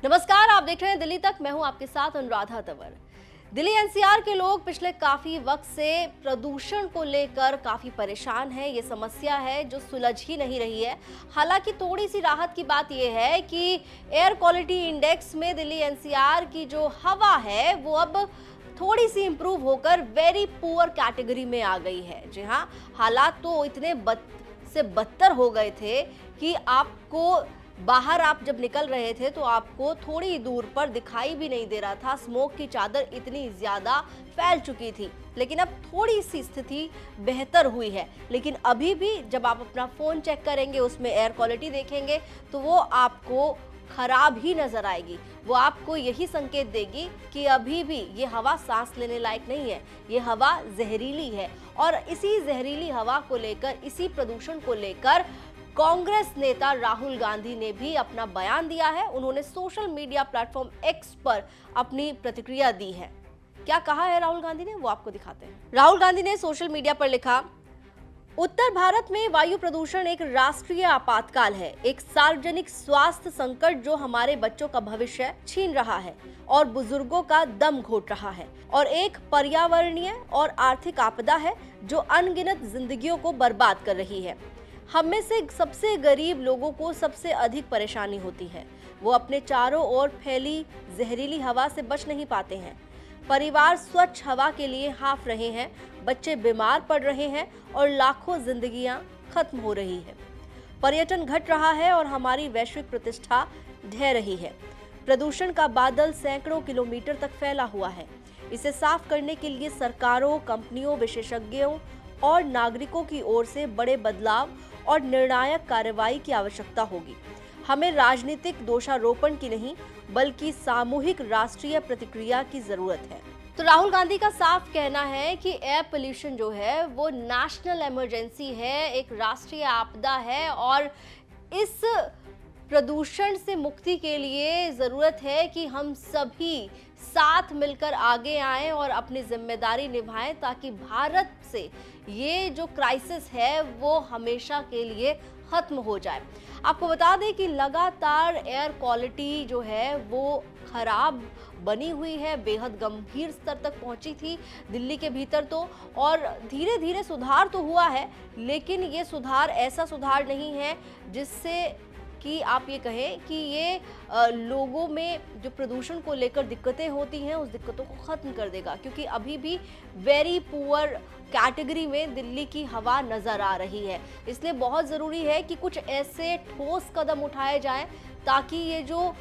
नमस्कार, आप देख रहे हैं दिल्ली तक। मैं हूं आपके साथ अनुराधा तंवर। दिल्ली एनसीआर के लोग पिछले काफी वक्त से प्रदूषण को लेकर काफी परेशान हैं। ये समस्या है जो सुलझ ही नहीं रही है। हालांकि थोड़ी सी राहत की बात यह है कि एयर क्वालिटी इंडेक्स में दिल्ली एनसीआर की जो हवा है वो अब थोड़ी सी इंप्रूव होकर वेरी पुअर कैटेगरी में आ गई है। जी हाँ, हालात तो इतने बदतर हो गए थे कि आपको बाहर आप जब निकल रहे थे तो आपको थोड़ी दूर पर दिखाई भी नहीं दे रहा था। स्मोक की चादर इतनी ज्यादा फैल चुकी थी। लेकिन अब थोड़ी सी स्थिति बेहतर हुई है। लेकिन अभी भी जब आप अपना फोन चेक करेंगे, उसमें एयर क्वालिटी देखेंगे तो वो आपको खराब ही नजर आएगी। वो आपको यही संकेत देगी कि अभी भी ये हवा सांस लेने लायक नहीं है, ये हवा जहरीली है। और इसी जहरीली हवा को लेकर, इसी प्रदूषण को लेकर कांग्रेस नेता राहुल गांधी ने भी अपना बयान दिया है। उन्होंने सोशल मीडिया प्लेटफॉर्म एक्स पर अपनी प्रतिक्रिया दी है। क्या कहा है राहुल गांधी ने, वो आपको दिखाते हैं। राहुल गांधी ने सोशल मीडिया पर लिखा, उत्तर भारत में वायु प्रदूषण एक राष्ट्रीय आपातकाल है, एक सार्वजनिक स्वास्थ्य संकट जो हमारे बच्चों का भविष्य छीन रहा है और बुजुर्गों का दम घोट रहा है, और एक पर्यावरणीय और आर्थिक आपदा है जो अनगिनत जिंदगियों को बर्बाद कर रही है। हम में से सबसे गरीब लोगों को सबसे अधिक परेशानी होती है। वो अपने चारों ओर फैली जहरीली हवा से बच नहीं पाते हैं। परिवार स्वच्छ हवा के लिए हाफ रहे हैं, बच्चे बीमार पड़ रहे हैं और लाखों जिंदगियां खत्म हो रही है। पर्यटन घट रहा है और हमारी वैश्विक प्रतिष्ठा ढह रही है। प्रदूषण का बादल सैकड़ों किलोमीटर तक फैला हुआ है। इसे साफ करने के लिए सरकारों, कंपनियों, विशेषज्ञों और नागरिकों की ओर से बड़े बदलाव और निर्णायक कार्रवाई की आवश्यकता होगी। हमें राजनीतिक दोषारोपण की नहीं, बल्कि सामूहिक राष्ट्रीय प्रतिक्रिया की जरूरत है। तो राहुल गांधी का साफ कहना है कि एयर पोल्यूशन जो है वो नेशनल इमरजेंसी है, एक राष्ट्रीय आपदा है, और इस प्रदूषण से मुक्ति के लिए जरूरत है कि हम सभी साथ मिलकर आगे आएं और अपनी जिम्मेदारी निभाएं, ताकि भारत से ये जो क्राइसिस है वो हमेशा के लिए खत्म हो जाए। आपको बता दें कि लगातार एयर क्वालिटी जो है वो खराब बनी हुई है, बेहद गंभीर स्तर तक पहुंची थी दिल्ली के भीतर तो, और धीरे धीरे सुधार तो हुआ है, लेकिन ये सुधार ऐसा सुधार नहीं है जिससे कि आप ये कहें कि ये लोगों में जो प्रदूषण को लेकर दिक्कतें होती हैं उस दिक्कतों को ख़त्म कर देगा, क्योंकि अभी भी वेरी पुअर कैटेगरी में दिल्ली की हवा नज़र आ रही है। इसलिए बहुत ज़रूरी है कि कुछ ऐसे ठोस कदम उठाए जाएं ताकि ये जो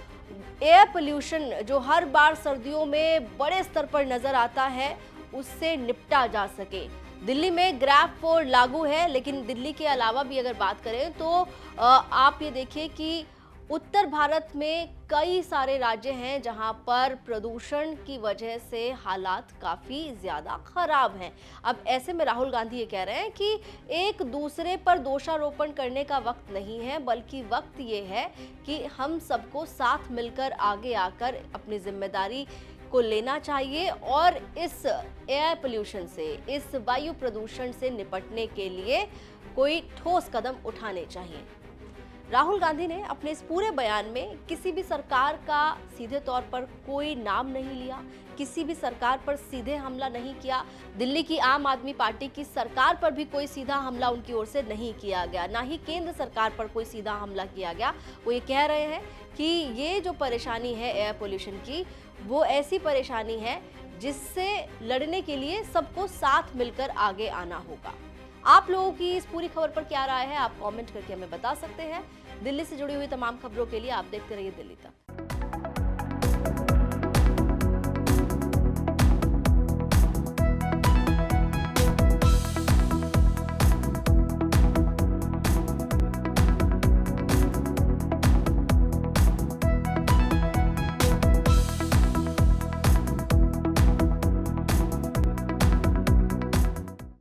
एयर पोल्यूशन जो हर बार सर्दियों में बड़े स्तर पर नज़र आता है उससे निपटा जा सके। दिल्ली में ग्रैब 4 लागू है, लेकिन दिल्ली के अलावा भी अगर बात करें तो आप ये देखिए कि उत्तर भारत में कई सारे राज्य हैं जहां पर प्रदूषण की वजह से हालात काफ़ी ज़्यादा खराब हैं। अब ऐसे में राहुल गांधी ये कह रहे हैं कि एक दूसरे पर दोषारोपण करने का वक्त नहीं है, बल्कि वक्त ये है कि हम सबको साथ मिलकर आगे आकर अपनी जिम्मेदारी को लेना चाहिए और इस एयर पोल्यूशन से, इस वायु प्रदूषण से निपटने के लिए कोई ठोस कदम उठाने चाहिए। राहुल गांधी ने अपने इस पूरे बयान में किसी भी सरकार का सीधे तौर पर कोई नाम नहीं लिया, किसी भी सरकार पर सीधे हमला नहीं किया। दिल्ली की आम आदमी पार्टी की सरकार पर भी कोई सीधा हमला उनकी ओर से नहीं किया गया, ना ही केंद्र सरकार पर कोई सीधा हमला किया गया। वो ये कह रहे हैं कि ये जो परेशानी है एयर पोल्यूशन की, वो ऐसी परेशानी है जिससे लड़ने के लिए सबको साथ मिलकर आगे आना होगा। आप लोगों की इस पूरी खबर पर क्या राय है, आप कमेंट करके हमें बता सकते हैं। दिल्ली से जुड़ी हुई तमाम खबरों के लिए आप देखते रहिए दिल्ली तक।